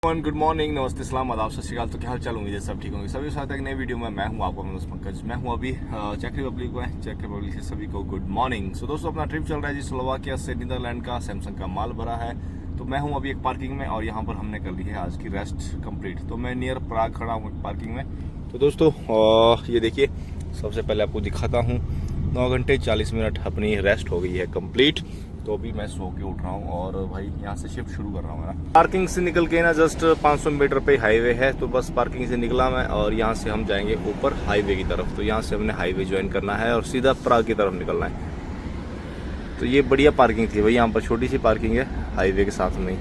Good morning, नमस्ते, सलाम, आदाब, सत श्रीकाल। तो क्या हाल चाल, उम्मीद है सब ठीक होंगे। सभी साथ एक नई वीडियो में मैं हूं आपका मनोज पंकज। मैं हूं अभी चेक रिपब्लिक में। चेक रिपब्लिक से सभी को गुड मॉर्निंग। सो दोस्तों, अपना ट्रिप चल रहा है जी स्लोवाकिया से नीदरलैंड का। सैमसंग का माल भरा है, तो मैं हूं अभी एक पार्किंग में और यहाँ पर हमने कर ली है आज की रेस्ट कंप्लीट। तो मैं नियर प्राग खड़ा हूँ एक पार्किंग में। तो दोस्तों ये देखिए, सबसे पहले आपको दिखाता हूँ 9 घंटे 40 मिनट अपनी रेस्ट हो गई है कंप्लीट। तो अभी मैं सो के उठ रहा हूँ और भाई यहाँ से शिफ्ट शुरू कर रहा हूँ मैं। पार्किंग से निकल के ना जस्ट 500 मीटर पे हाईवे है, तो बस पार्किंग से निकला मैं और यहाँ से हम जाएंगे ऊपर हाईवे की तरफ। तो यहाँ से हमने हाईवे ज्वाइन करना है और सीधा प्राग की तरफ निकलना है। तो ये बढ़िया पार्किंग थी भाई, यहाँ पर छोटी सी पार्किंग है हाईवे के साथ में।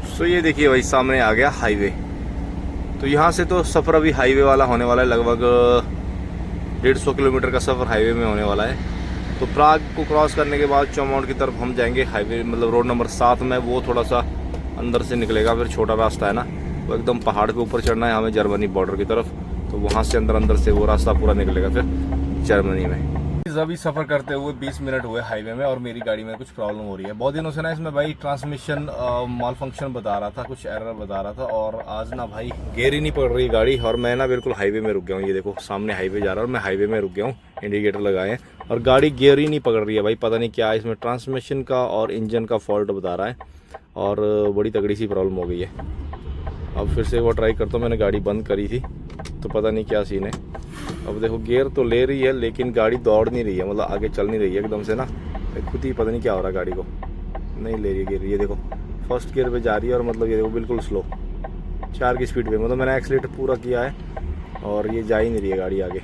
सो ये देखिए भाई, सामने आ गया हाईवे। तो यहाँ से तो सफ़र अभी हाईवे वाला होने वाला है, लगभग 150 किलोमीटर का सफ़र हाईवे में होने वाला है। तो प्राग को क्रॉस करने के बाद चौमाउंट की तरफ हम जाएंगे हाईवे, मतलब रोड नंबर 7 में। वो थोड़ा सा अंदर से निकलेगा, फिर छोटा रास्ता है ना, वो एकदम पहाड़ के ऊपर चढ़ना है हमें जर्मनी बॉर्डर की तरफ। तो वहाँ से अंदर से वो रास्ता पूरा निकलेगा फिर जर्मनी में। अभी सफ़र करते हुए 20 मिनट हुए हाईवे में और मेरी गाड़ी में कुछ प्रॉब्लम हो रही है। बहुत दिनों से ना इसमें भाई ट्रांसमिशन माल फंक्शन बता रहा था, कुछ एरर बता रहा था। और आज ना भाई गियर ही नहीं पड़ रही गाड़ी और मैं ना बिल्कुल हाईवे में रुक गया हूँ। ये देखो सामने हाईवे जा रहा है और मैं हाईवे में रुक गया हूँ, इंडिकेटर लगाए हैं और गाड़ी गियर ही नहीं पकड़ रही है भाई। पता नहीं क्या है इसमें, ट्रांसमिशन का और इंजन का फॉल्ट बता रहा है और बड़ी तगड़ी सी प्रॉब्लम हो गई है। अब फिर से वो ट्राई करता हूँ, मैंने गाड़ी बंद करी थी तो पता नहीं क्या सीन है। अब देखो गियर तो ले रही है लेकिन गाड़ी दौड़ नहीं रही है, मतलब आगे चल नहीं रही है एकदम से ना। खुद ही पता नहीं क्या हो रहा है, गाड़ी को नहीं ले रही है गियर। ये देखो फर्स्ट गियर पे जा रही है और मतलब ये देखो बिल्कुल स्लो 4 की स्पीड पे, मतलब मैंने एक्सीलेटर पूरा किया है और ये जा ही नहीं रही है गाड़ी आगे।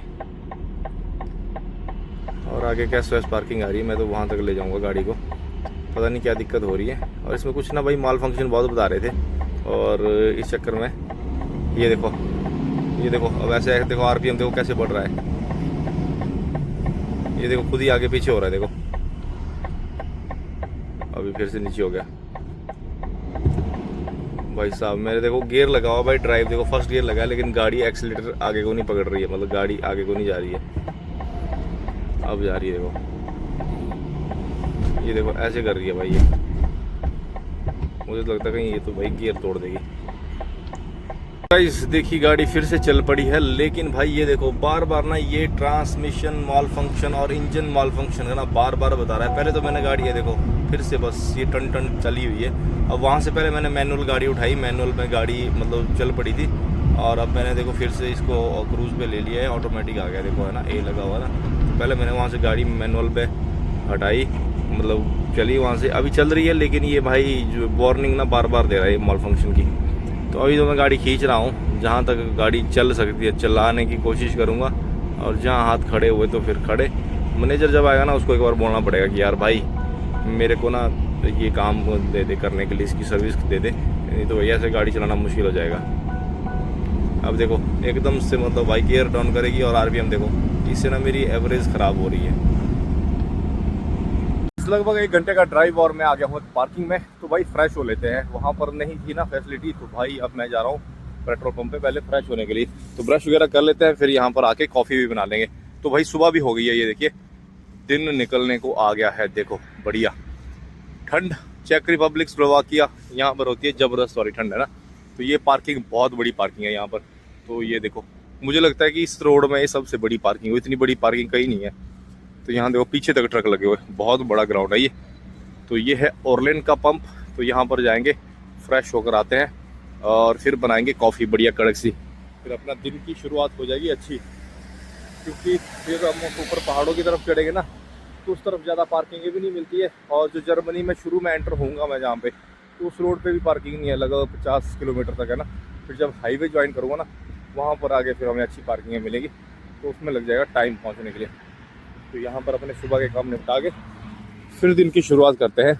और आगे क्या स्वेस पार्किंग आ रही है, मैं तो वहाँ तक ले जाऊँगा गाड़ी को। पता नहीं क्या दिक्कत हो रही है और इसमें कुछ ना भाई माल फंक्शन बहुत बता रहे थे और इस चक्कर में ये देखो अब ऐसे देखो आरपीएम देखो कैसे बढ़ रहा है। ये देखो खुद ही आगे पीछे हो रहा है, देखो अभी फिर से नीचे हो गया भाई साहब। मेरे देखो गियर लगा हुआ भाई, ड्राइव देखो फर्स्ट गियर लगा है लेकिन गाड़ी एक्सीलेटर आगे को नहीं पकड़ रही है, मतलब गाड़ी आगे को नहीं जा रही है। अब जा रही है देखो, ये देखो ऐसे कर रही है भाई। ये मुझे तो लगता है कहीं ये तो भाई गियर तोड़ देगी। गाइस देखी गाड़ी फिर से चल पड़ी है, लेकिन भाई ये देखो बार बार ना ये ट्रांसमिशन माल फंक्शन और इंजन माल फंक्शन है ना, बार बार बता रहा है। पहले तो मैंने गाड़ी है देखो फिर से बस ये टन टन चली हुई है। अब वहाँ से पहले मैंने मैनुअल गाड़ी उठाई, मैनुअल में गाड़ी मतलब चल पड़ी थी और अब मैंने देखो फिर से इसको क्रूज पे ले लिया है, ऑटोमेटिक आ गया देखो है ना, ए लगा हुआ ना। तो पहले मैंने वहाँ से गाड़ी मैनुअल पे हटाई, मतलब चली वहाँ से, अभी चल रही है लेकिन ये भाई जो वार्निंग ना बार बार दे रहा है माल फंक्शन की। तो अभी तो मैं गाड़ी खींच रहा हूँ, जहाँ तक गाड़ी चल सकती है चलाने की कोशिश करूँगा और जहाँ हाथ खड़े हुए तो फिर खड़े। मैनेजर जब आएगा ना उसको एक बार बोलना पड़ेगा कि यार भाई मेरे को ना ये काम दे दे करने के लिए, इसकी सर्विस दे दे, नहीं तो भैया से गाड़ी चलाना मुश्किल हो जाएगा। अब देखो एकदम से मतलब भाई गियर डाउन करेगी और आरपीएम देखो, इससे ना मेरी एवरेज ख़राब हो रही है। लगभग 1 घंटे का ड्राइव और मैं आ गया हूँ पार्किंग में। तो भाई फ्रेश हो लेते हैं, वहाँ पर नहीं थी ना फैसिलिटी, तो भाई अब मैं जा रहा हूँ पेट्रोल पंप पे पहले फ्रेश होने के लिए। तो ब्रश वगैरह कर लेते हैं, फिर यहाँ पर आके कॉफ़ी भी बना लेंगे। तो भाई सुबह भी हो गई है, ये देखिए दिन निकलने को आ गया है। देखो बढ़िया ठंड, चेक रिपब्लिक स्लोवाकिया यहाँ पर होती है जबरदस्त वाली ठंड है ना। तो ये पार्किंग बहुत बड़ी पार्किंग है यहाँ पर। तो ये देखो मुझे लगता है कि इस रोड में ये सबसे बड़ी पार्किंग है, इतनी बड़ी पार्किंग कहीं नहीं है। तो यहाँ देखो पीछे तक ट्रक लगे हुए, बहुत बड़ा ग्राउंड है ये। तो ये है ओरलेन का पंप। तो यहाँ पर जाएंगे, फ्रेश होकर आते हैं और फिर बनाएंगे कॉफ़ी बढ़िया कड़क सी, फिर अपना दिन की शुरुआत हो जाएगी अच्छी। क्योंकि फिर हम ऊपर पहाड़ों की तरफ चढ़ेंगे ना तो उस तरफ ज़्यादा पार्किंग भी नहीं मिलती है। और जो जर्मनी में शुरू में एंटर होऊंगा मैं जहाँ पे, तो उस रोड पे भी पार्किंग नहीं है, लगभग 50 किलोमीटर तक है ना। फिर जब हाईवे ज्वाइन करूँगा ना वहाँ पर आगे फिर हमें अच्छी पार्किंग मिलेगी, तो उसमें लग जाएगा टाइम पहुँचने के लिए। तो यहाँ पर अपने सुबह के काम निपटा के फिर दिन की शुरुआत करते हैं।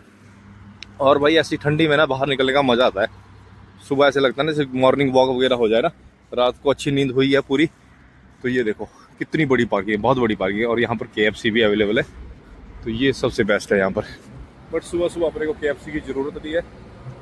और भाई ऐसी ठंडी में ना बाहर निकलने का मज़ा आता है। सुबह ऐसे लगता है ना जैसे मॉर्निंग वॉक वगैरह हो जाए ना, रात को अच्छी नींद हुई है पूरी। तो ये देखो कितनी बड़ी पार्किंग है, बहुत बड़ी पार्किंग है और यहाँ पर KFC भी अवेलेबल है। तो ये सबसे बेस्ट है यहाँ पर। बट सुबह सुबह अपने को KFC की ज़रूरत नहीं है,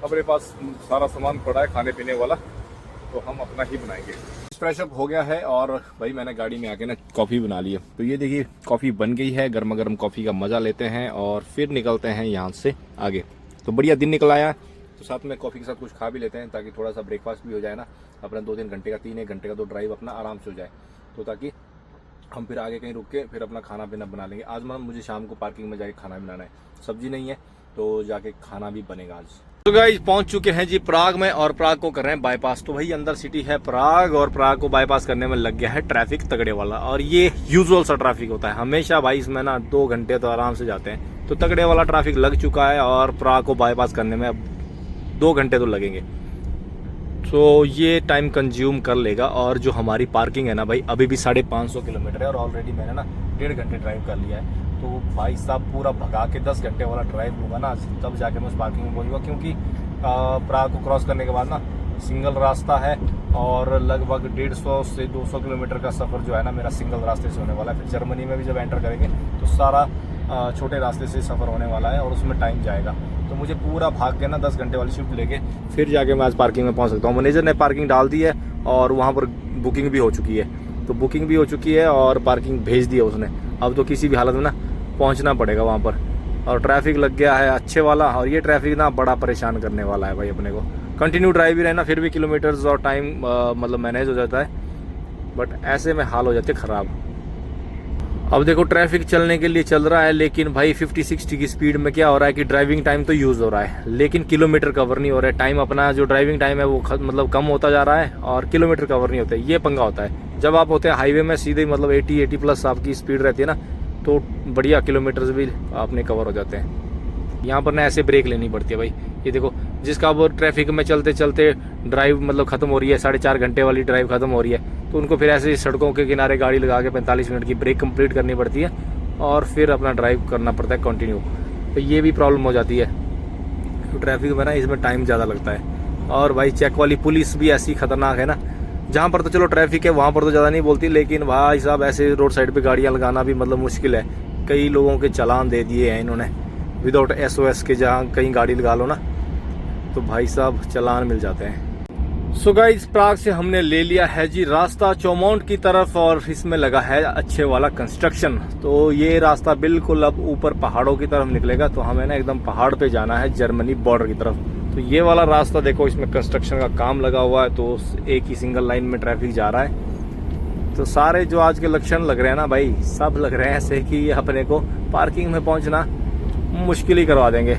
अपने पास सारा सामान पड़ा है खाने पीने वाला, तो हम अपना ही बनाएंगे। फ्रेश अप हो गया है और भाई मैंने गाड़ी में आके ना कॉफ़ी बना ली है। तो ये देखिए कॉफ़ी बन गई है, गर्मा गर्म कॉफ़ी का मज़ा लेते हैं और फिर निकलते हैं यहाँ से आगे। तो बढ़िया दिन निकल आया, तो साथ में कॉफ़ी के साथ कुछ खा भी लेते हैं ताकि थोड़ा सा ब्रेकफास्ट भी हो जाए ना, अपना 2-3 घंटे का 3-1 घंटे का तो ड्राइव अपना आराम से हो जाए, तो ताकि हम फिर आगे कहीं रुक के फिर अपना खाना पीना बना लेंगे। आज मुझे शाम को पार्किंग में जाके खाना बनाना है, सब्जी नहीं है तो जाके खाना भी बनेगा आज। तो गाइस पहुंच चुके हैं जी प्राग में, और प्राग को कर रहे हैं बाईपास। तो भाई अंदर सिटी है प्राग, और प्राग को बाईपास करने में लग गया है ट्रैफिक तगड़े वाला, और ये यूजुअल सा ट्रैफिक होता है हमेशा भाई, इसमें ना 2 घंटे तो आराम से जाते हैं। तो तगड़े वाला ट्रैफिक लग चुका है, और प्राग को बाईपास करने में अब 2 घंटे तो लगेंगे, तो ये टाइम कंज्यूम कर लेगा। और जो हमारी पार्किंग है ना भाई, अभी भी 550 किलोमीटर है, और ऑलरेडी मैंने ना 1.5 घंटे ड्राइव कर लिया है। तो भाई साहब पूरा भगा के 10 घंटे वाला ड्राइव होगा ना, तब जाके मैं उस पार्किंग में पहुँचूँगा, क्योंकि प्राग को क्रॉस करने के बाद ना सिंगल रास्ता है, और लगभग 150 से 200 किलोमीटर का सफ़र जो है ना मेरा सिंगल रास्ते से होने वाला है। फिर जर्मनी में भी जब एंटर करेंगे तो सारा छोटे रास्ते से सफ़र होने वाला है, और उसमें टाइम जाएगा। तो मुझे पूरा भाग के ना 10 घंटे वाली शिफ्ट लेके फिर जाके मैं आज पार्किंग में पहुंच सकता हूँ। मैनेजर ने पार्किंग डाल दी है, और वहाँ पर बुकिंग भी हो चुकी है, तो बुकिंग भी हो चुकी है और पार्किंग भेज दी है उसने। अब तो किसी भी हालत में ना पहुँचना पड़ेगा वहाँ पर, और ट्रैफिक लग गया है अच्छे वाला, और ये ट्रैफिक ना बड़ा परेशान करने वाला है भाई अपने को। कंटिन्यू ड्राइव ही रहना, फिर भी किलोमीटर्स और टाइम मतलब मैनेज हो जाता है, बट ऐसे में हाल हो जाते ख़राब। अब देखो ट्रैफिक चलने के लिए चल रहा है, लेकिन भाई 50-60 की स्पीड में क्या हो रहा है कि ड्राइविंग टाइम तो यूज़ हो रहा है, लेकिन किलोमीटर कवर नहीं हो रहा है। टाइम अपना जो ड्राइविंग टाइम है वो मतलब कम होता जा रहा है, और किलोमीटर कवर नहीं होते। ये पंगा होता है जब आप होते हैं हाईवे में सीधे, मतलब 80+ आपकी स्पीड रहती है ना, तो बढ़िया किलोमीटर्स भी अपने कवर हो जाते हैं। यहाँ पर ना ऐसे ब्रेक लेनी पड़ती है भाई। ये देखो जिसका वो ट्रैफिक में चलते चलते ड्राइव मतलब ख़त्म हो रही है, 4.5 घंटे वाली ड्राइव ख़त्म हो रही है, तो उनको फिर ऐसे सड़कों के किनारे गाड़ी लगा के 45 मिनट की ब्रेक कंप्लीट करनी पड़ती है, और फिर अपना ड्राइव करना पड़ता है कंटिन्यू। तो ये भी प्रॉब्लम हो जाती है, तो ट्रैफिक में ना इसमें टाइम ज़्यादा लगता है। और भाई चेक वाली पुलिस भी ऐसी खतरनाक है ना, जहाँ पर तो चलो ट्रैफिक है वहाँ पर तो ज़्यादा नहीं बोलती, लेकिन भाई साहब ऐसे रोड साइड पे गाड़ियाँ लगाना भी मतलब मुश्किल है। कई लोगों के चालान दे दिए हैं इन्होंने विदाउट SOS के, जहाँ कहीं गाड़ी लगा लो ना तो भाई साहब चालान मिल जाते हैं। सो गाइस प्राग से हमने ले लिया है जी रास्ता चौमाउंट की तरफ, और इसमें लगा है अच्छे वाला कंस्ट्रक्शन। तो ये रास्ता बिल्कुल अब ऊपर पहाड़ों की तरफ निकलेगा, तो हमें ना एकदम पहाड़ पे जाना है जर्मनी बॉर्डर की तरफ। तो ये वाला रास्ता देखो, इसमें कंस्ट्रक्शन का काम लगा हुआ है, तो एक ही सिंगल लाइन में ट्रैफिक जा रहा है। तो सारे जो आज के लक्षण लग रहे हैं ना भाई, सब लग रहे हैं ऐसे कि अपने को पार्किंग में पहुंचना मुश्किल ही करवा देंगे।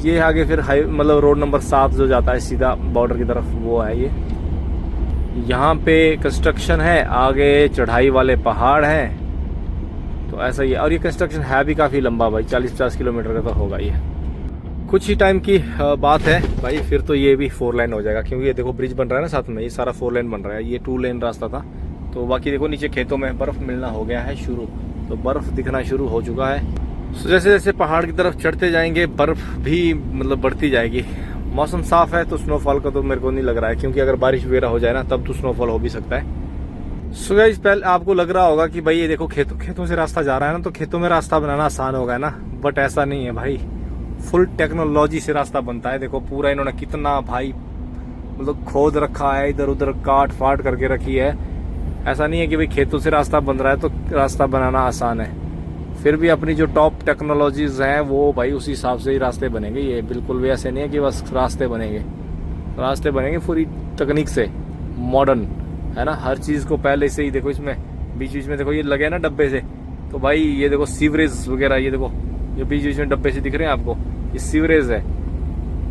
ये आगे फिर हाई मतलब रोड नंबर 7 जो जाता है सीधा बॉर्डर की तरफ, वो है ये। यहाँ पे कंस्ट्रक्शन है, आगे चढ़ाई वाले पहाड़ हैं, तो ऐसा ही है। और ये कंस्ट्रक्शन है भी काफ़ी लंबा भाई, 40-50 किलोमीटर का तो होगा ये। कुछ ही टाइम की बात है भाई, फिर तो ये भी 4 लेन हो जाएगा, क्योंकि ये देखो ब्रिज बन रहा है ना साथ में, ये सारा 4 लेन बन रहा है। ये 2 लेन रास्ता था। तो बाकी देखो नीचे खेतों में बर्फ़ मिलना हो गया है शुरू, तो बर्फ़ दिखना शुरू हो चुका है। तो जैसे जैसे पहाड़ की तरफ चढ़ते जाएंगे बर्फ़ भी मतलब बढ़ती जाएगी। मौसम साफ़ है तो स्नोफॉल का तो मेरे को नहीं लग रहा है, क्योंकि अगर बारिश वगैरह हो जाए ना तब तो स्नोफॉल हो भी सकता है। सो गाइस पहले आपको लग रहा होगा कि भाई ये देखो खेतों से रास्ता जा रहा है ना, तो खेतों में रास्ता बनाना आसान होगा ना, बट ऐसा नहीं है भाई। फुल टेक्नोलॉजी से रास्ता बनता है। देखो पूरा इन्होंने कितना भाई मतलब खोद रखा है, इधर उधर काट फाट करके रखी है। ऐसा नहीं है कि भाई खेतों से रास्ता बन रहा है तो रास्ता बनाना आसान है, फिर भी अपनी जो टॉप टेक्नोलॉजीज हैं वो भाई उसी हिसाब से ही रास्ते बनेंगे। ये बिल्कुल भी ऐसे नहीं है कि बस रास्ते बनेंगे पूरी तकनीक से, मॉडर्न है ना। हर चीज़ को पहले से ही देखो, इसमें बीच बीच में देखो ये लगे ना डब्बे से, तो भाई ये देखो सीवरेज वगैरह, ये देखो ये बीच बीच में डब्बे से दिख रहे हैं आपको, ये सीवरेज है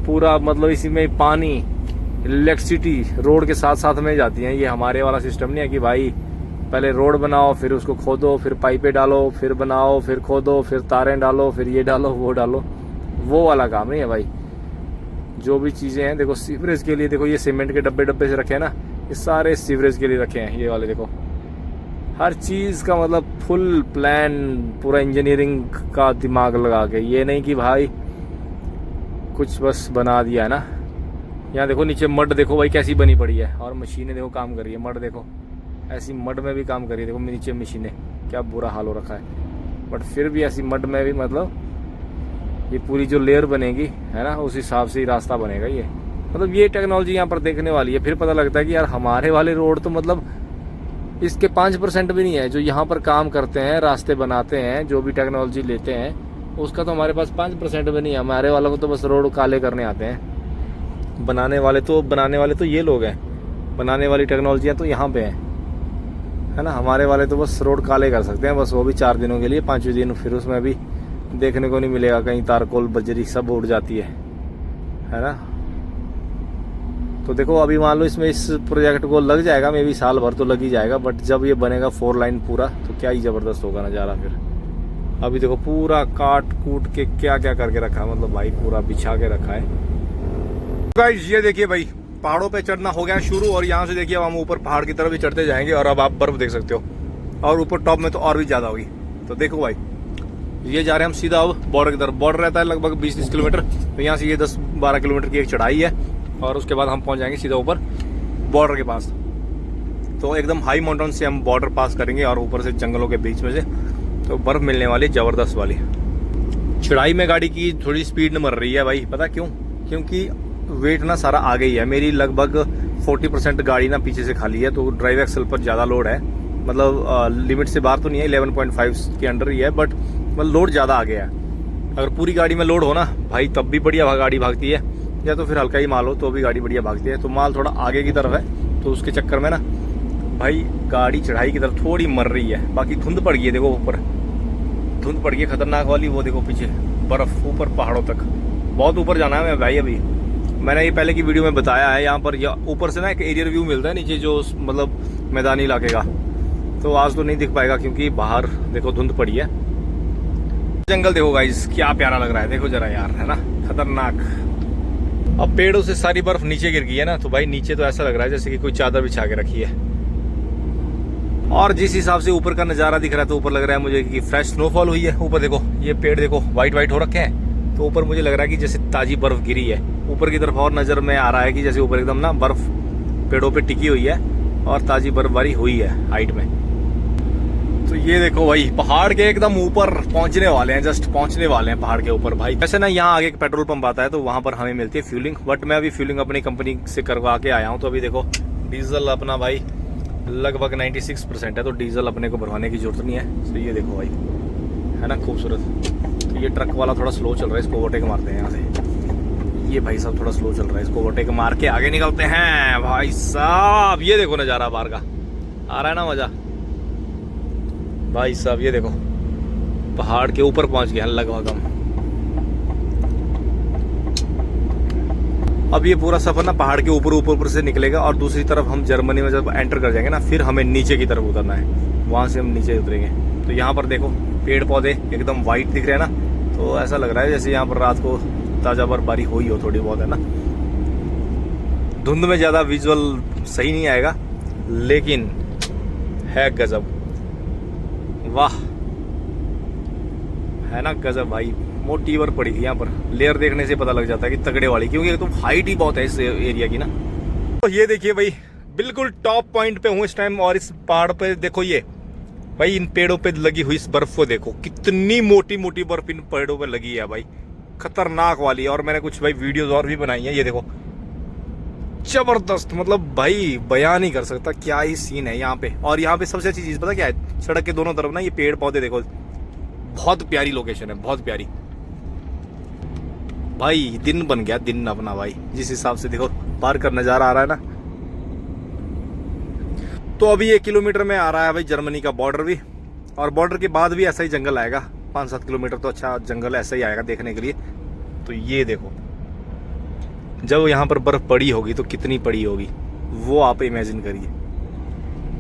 पूरा। मतलब इसी में पानी, इलेक्ट्रिसिटी रोड के साथ साथ में जाती हैं। ये हमारे वाला सिस्टम नहीं है कि भाई पहले रोड बनाओ फिर उसको खोदो फिर पाइपें डालो फिर बनाओ फिर खोदो फिर तारें डालो फिर ये डालो वो डालो, वो वाला काम नहीं है भाई। जो भी चीज़ें हैं देखो सीवरेज के लिए, देखो ये सीमेंट के डब्बे से रखे हैं ना, ये सारे सीवरेज के लिए रखे हैं। ये वाले देखो हर चीज़ का मतलब फुल प्लान, पूरा इंजीनियरिंग का दिमाग लगा के, ये नहीं कि भाई कुछ बस बना दिया है ना। यहाँ देखो नीचे मड देखो भाई कैसी बनी पड़ी है, और मशीनें देखो काम कर रही है। मड देखो ऐसी मड में भी काम कर रही है, देखो नीचे मशीनें, क्या बुरा हाल हो रखा है। बट फिर भी ऐसी मड में भी मतलब ये पूरी जो लेयर बनेगी है ना, उस हिसाब से ही रास्ता बनेगा। ये मतलब ये टेक्नोलॉजी यहाँ पर देखने वाली है। फिर पता लगता है कि यार हमारे वाले रोड तो मतलब इसके 5% भी नहीं है। जो यहाँ पर काम करते हैं, रास्ते बनाते हैं, जो भी टेक्नोलॉजी लेते हैं, उसका तो हमारे पास 5% भी नहीं है। हमारे वालों को तो बस रोड काले करने आते हैं। बनाने वाले तो ये लोग हैं, बनाने वाली टेक्नोलॉजियाँ तो यहाँ पे हैं, है ना। हमारे वाले तो बस रोड काले कर सकते हैं, बस वो भी 4 दिनों के लिए, 5वें दिन फिर उसमें भी देखने को नहीं मिलेगा, कहीं तारकोल बजरी सब उड़ जाती है ना। तो देखो अभी मान लो इसमें इस प्रोजेक्ट को लग जाएगा, मे भी साल भर तो लग ही जाएगा, बट जब ये बनेगा 4 लाइन पूरा तो क्या ही ज़बरदस्त होगा नज़ारा फिर। अभी देखो पूरा काट कूट के क्या क्या करके रखा है, मतलब भाई पूरा बिछा के रखा है। गाइस ये देखिए भाई, पहाड़ों पे चढ़ना हो गया शुरू, और यहाँ से देखिए अब हम ऊपर पहाड़ की तरफ भी चढ़ते जाएंगे, और अब आप बर्फ देख सकते हो, और ऊपर टॉप में तो और भी ज़्यादा होगी। तो देखो भाई ये जा रहे हैं हम सीधा अब बॉर्डर की तरफ। बॉर्डर रहता है लगभग 20-30 किलोमीटर, तो यहाँ से ये 10-12 किलोमीटर की एक चढ़ाई है, और उसके बाद हम पहुँच जाएंगे सीधा ऊपर बॉर्डर के पास। तो एकदम हाई माउंटेन से हम बॉर्डर पास करेंगे, और ऊपर से जंगलों के बीच में से तो बर्फ़ मिलने वाली ज़बरदस्त वाली। चढ़ाई में गाड़ी की थोड़ी स्पीड न मर रही है भाई, पता क्यों? क्योंकि वेट ना सारा आ गई है मेरी, लगभग 40% गाड़ी ना पीछे से खाली है, तो ड्राइव एक्सल पर ज़्यादा लोड है, मतलब लिमिट से बाहर तो नहीं है, 11.5 के अंडर ही है, बट मतलब लोड ज़्यादा आ गया है। अगर पूरी गाड़ी में लोड हो ना भाई तब भी बढ़िया गाड़ी भागती है, या तो फिर हल्का ही माल हो तो भी गाड़ी बढ़िया भागती है। तो माल थोड़ा आगे की तरफ है, तो उसके चक्कर में ना भाई गाड़ी चढ़ाई की तरफ थोड़ी मर रही है। बाकी धुंध पड़ गई है, देखो ऊपर धुंध पड़ गई है खतरनाक वाली, वो देखो पीछे बर्फ़ ऊपर पहाड़ों तक, बहुत ऊपर जाना है मैं भाई। अभी मैंने ये पहले की वीडियो में बताया है, यहाँ पर ऊपर से ना एक एरियर व्यू मिलता है नीचे, जो मतलब मैदानी इलाके का, तो आज तो नहीं दिख पाएगा क्योंकि बाहर देखो धुंध पड़ी है। जंगल देखो गाइस क्या प्यारा लग रहा है, देखो जरा यार, है ना, खतरनाक। अब पेड़ों से सारी बर्फ नीचे गिर गई है ना, तो भाई नीचे तो ऐसा लग रहा है जैसे कि कोई चादर बिछा के रखी है। और जिस हिसाब से ऊपर का नज़ारा दिख रहा है, तो ऊपर लग रहा है मुझे कि फ्रेश स्नोफॉल हुई है। ऊपर देखो ये पेड़ देखो वाइट हो रखे हैं, तो ऊपर मुझे लग रहा है कि जैसे ताज़ी बर्फ़ गिरी है ऊपर की तरफ, और नज़र में आ रहा है कि जैसे ऊपर एकदम ना बर्फ़ पेड़ों पे टिकी हुई है और ताज़ी बर्फबारी हुई है हाइट में। तो ये देखो भाई पहाड़ के एकदम ऊपर पहुंचने वाले हैं, जस्ट पहुंचने वाले हैं पहाड़ के ऊपर भाई। वैसे ना यहाँ आगे एक पेट्रोल पंप आता है, तो वहाँ पर हमें मिलती है फ्यूलिंग, बट मैं अभी फ्यूलिंग अपनी कंपनी से करवा के आया हूँ। तो अभी देखो डीजल अपना भाई लगभग 96% है, तो डीजल अपने को भरवाने की जरूरत नहीं है। तो ये देखो भाई, है ना खूबसूरत। तो ये ट्रक वाला थोड़ा स्लो चल रहा है, इसको ओवरटेक मारते हैं यहाँ से। ये भाई साहब थोड़ा स्लो चल रहा है, इसको ओवरटेक मार के आगे निकलते हैं भाई साहब। ये देखो नज़ारा बाहर का, आ रहा है ना मज़ा भाई साहब। ये देखो पहाड़ के ऊपर पहुंच गए हैं लगभग हम। अब ये पूरा सफर ना पहाड़ के ऊपर से निकलेगा, और दूसरी तरफ हम जर्मनी में जब एंटर कर जाएंगे ना, फिर हमें नीचे की तरफ उतरना है, वहां से हम नीचे उतरेंगे। तो यहाँ पर देखो पेड़ पौधे एकदम वाइट दिख रहे हैं ना, तो ऐसा लग रहा है जैसे यहाँ पर रात को ताज़ा बर्फबारी हुई हो थोड़ी बहुत, है ना। धुंध में ज़्यादा विजुअल सही नहीं आएगा, लेकिन है गजब, वाह, है ना गजब भाई। मोटी बर्फ पड़ी थी यहाँ पर, लेयर देखने से पता लग जाता है कि तगड़े वाली, क्योंकि तो हाइट ही बहुत है इस एरिया की ना। तो ये देखिए भाई बिल्कुल टॉप पॉइंट पे हूँ इस टाइम, और इस पहाड़ पे देखो ये भाई इन पेड़ों पे लगी हुई इस बर्फ को देखो, कितनी मोटी मोटी बर्फ इन पेड़ों पे लगी है भाई, खतरनाक वाली। और मैंने कुछ भाई वीडियोज और भी बनाई है, ये देखो जबरदस्त, मतलब भाई बयान नहीं कर सकता क्या ही सीन है यहाँ पे। और यहाँ पे सबसे अच्छी चीज पता क्या है, सड़क के दोनों तरफ ना ये पेड़ पौधे देखो, बहुत प्यारी लोकेशन है, बहुत प्यारी भाई। दिन बन गया दिन अपना भाई, जिस हिसाब से देखो पार का नजारा आ रहा है ना। तो अभी 1 किलोमीटर में आ रहा है भाई जर्मनी का बॉर्डर भी, और बॉर्डर के बाद भी ऐसा ही जंगल आएगा, 5-7 किलोमीटर तो अच्छा जंगल ऐसा ही आएगा देखने के लिए। तो ये देखो जब यहाँ पर बर्फ पड़ी होगी तो कितनी पड़ी होगी वो आप इमेजिन करिए,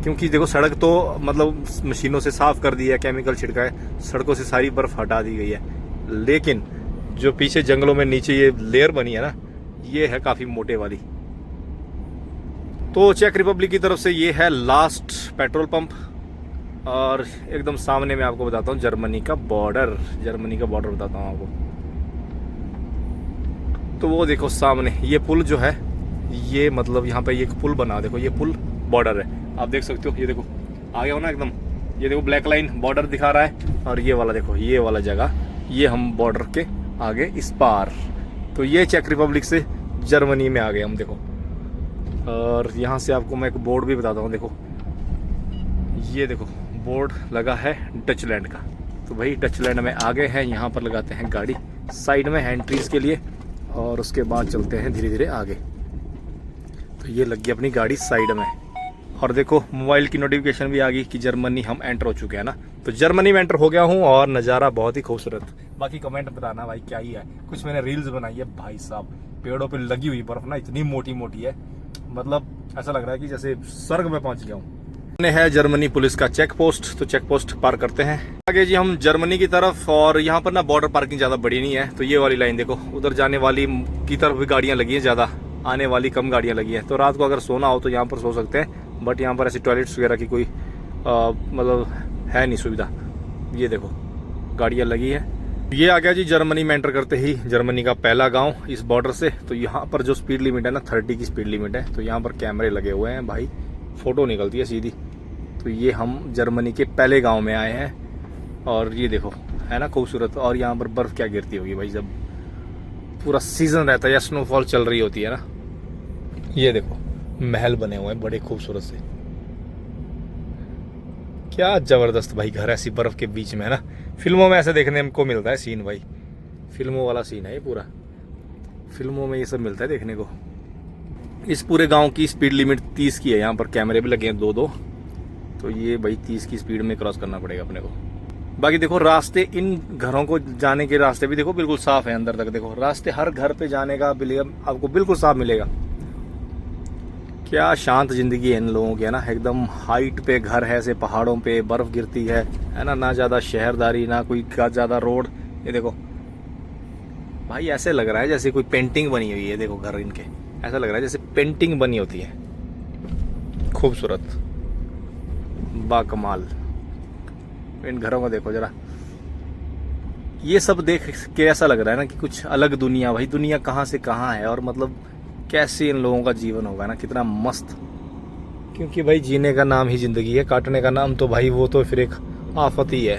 क्योंकि देखो सड़क तो मतलब मशीनों से साफ कर दी है, केमिकल छिड़का है, सड़कों से सारी बर्फ हटा दी गई है, लेकिन जो पीछे जंगलों में नीचे ये लेयर बनी है ना, ये है काफी मोटे वाली। तो चेक रिपब्लिक की तरफ से ये है लास्ट पेट्रोल पंप, और एकदम सामने मैं आपको बताता हूँ जर्मनी का बॉर्डर बताता हूँ आपको। तो वो देखो सामने ये पुल जो है, ये मतलब यहाँ पे एक पुल बना, देखो ये पुल बॉर्डर है, आप देख सकते हो। ये देखो आ गया हो ना एकदम, ये देखो ब्लैक लाइन बॉर्डर दिखा रहा है, और ये वाला देखो, ये वाला जगह, ये हम बॉर्डर के आगे इस पार। तो ये चेक रिपब्लिक से जर्मनी में आ गए हम, देखो। और यहाँ से आपको मैं एक बोर्ड भी बताता हूँ, देखो ये देखो बोर्ड लगा है डचलैंड का, तो भाई डचलैंड में आ गए हैं। यहाँ पर लगाते हैं गाड़ी साइड में एंट्रीज के लिए और उसके बाद चलते हैं धीरे धीरे आगे। तो ये लग गई अपनी गाड़ी साइड में और देखो मोबाइल की नोटिफिकेशन भी आ गई कि जर्मनी हम एंटर हो चुके हैं ना। तो जर्मनी में एंटर हो गया हूँ और नज़ारा बहुत ही खूबसूरत। बाकी कमेंट बताना भाई क्या ही है। कुछ मैंने रील्स बनाई है भाई साहब, पेड़ों पे लगी हुई बर्फ ना इतनी मोटी मोटी है, मतलब ऐसा लग रहा है कि जैसे स्वर्ग में पहुंच गया हूँ। है जर्मनी पुलिस का चेक पोस्ट, तो चेक पोस्ट पार करते हैं आगे जी हम जर्मनी की तरफ। और यहाँ पर ना बॉर्डर पार्किंग ज़्यादा बड़ी नहीं है। तो ये वाली लाइन देखो, उधर जाने वाली की तरफ भी गाड़ियाँ लगी हैं ज़्यादा, आने वाली कम गाड़ियाँ लगी हैं। तो रात को अगर सोना हो तो यहाँ पर सो सकते हैं, बट यहाँ पर ऐसी टॉयलेट्स वगैरह की कोई मतलब है नहीं सुविधा। ये देखो गाड़ियाँ लगी है। ये आ गया जी जर्मनी में एंटर करते ही जर्मनी का पहला गांव इस बॉर्डर से। तो यहाँ पर जो स्पीड लिमिट है ना 30 की स्पीड लिमिट है। तो यहाँ पर कैमरे लगे हुए हैं भाई, फ़ोटो निकलती है सीधी। तो ये हम जर्मनी के पहले गांव में आए हैं और ये देखो है ना खूबसूरत। और यहाँ पर बर्फ़ क्या गिरती होगी भाई जब पूरा सीज़न रहता है या स्नोफॉल चल रही होती है ना। ये देखो महल बने हुए हैं बड़े खूबसूरत से, क्या ज़बरदस्त भाई घर ऐसी बर्फ़ के बीच में है ना। फिल्मों में ऐसे देखने को मिलता है सीन भाई, फिल्मों वाला सीन है ये पूरा, फिल्मों में ये सब मिलता है देखने को। इस पूरे गांव की स्पीड लिमिट 30 की है। यहाँ पर कैमरे भी लगे हैं 2-2। तो ये भाई 30 की स्पीड में क्रॉस करना पड़ेगा अपने को। बाकी देखो रास्ते, इन घरों को जाने के रास्ते भी देखो बिल्कुल साफ है। अंदर तक देखो रास्ते, हर घर पे जाने का आपको बिल्कुल साफ मिलेगा। क्या शांत जिंदगी है इन लोगों की है ना। एकदम हाइट पे घर है, ऐसे पहाड़ों पे बर्फ गिरती है ना ज़्यादा शहरदारी ना कोई ज़्यादा रोड। ये देखो भाई ऐसे लग रहा है जैसे कोई पेंटिंग बनी हुई है। देखो घर इनके ऐसा लग रहा है जैसे पेंटिंग बनी होती है, खूबसूरत बाकमाल। इन घरों को देखो जरा, ये सब देख के ऐसा लग रहा है ना कि कुछ अलग दुनिया। भाई दुनिया कहाँ से कहाँ है और मतलब कैसे इन लोगों का जीवन होगा ना, कितना मस्त। क्योंकि भाई जीने का नाम ही जिंदगी है, काटने का नाम तो भाई वो तो फिर एक आफत ही है।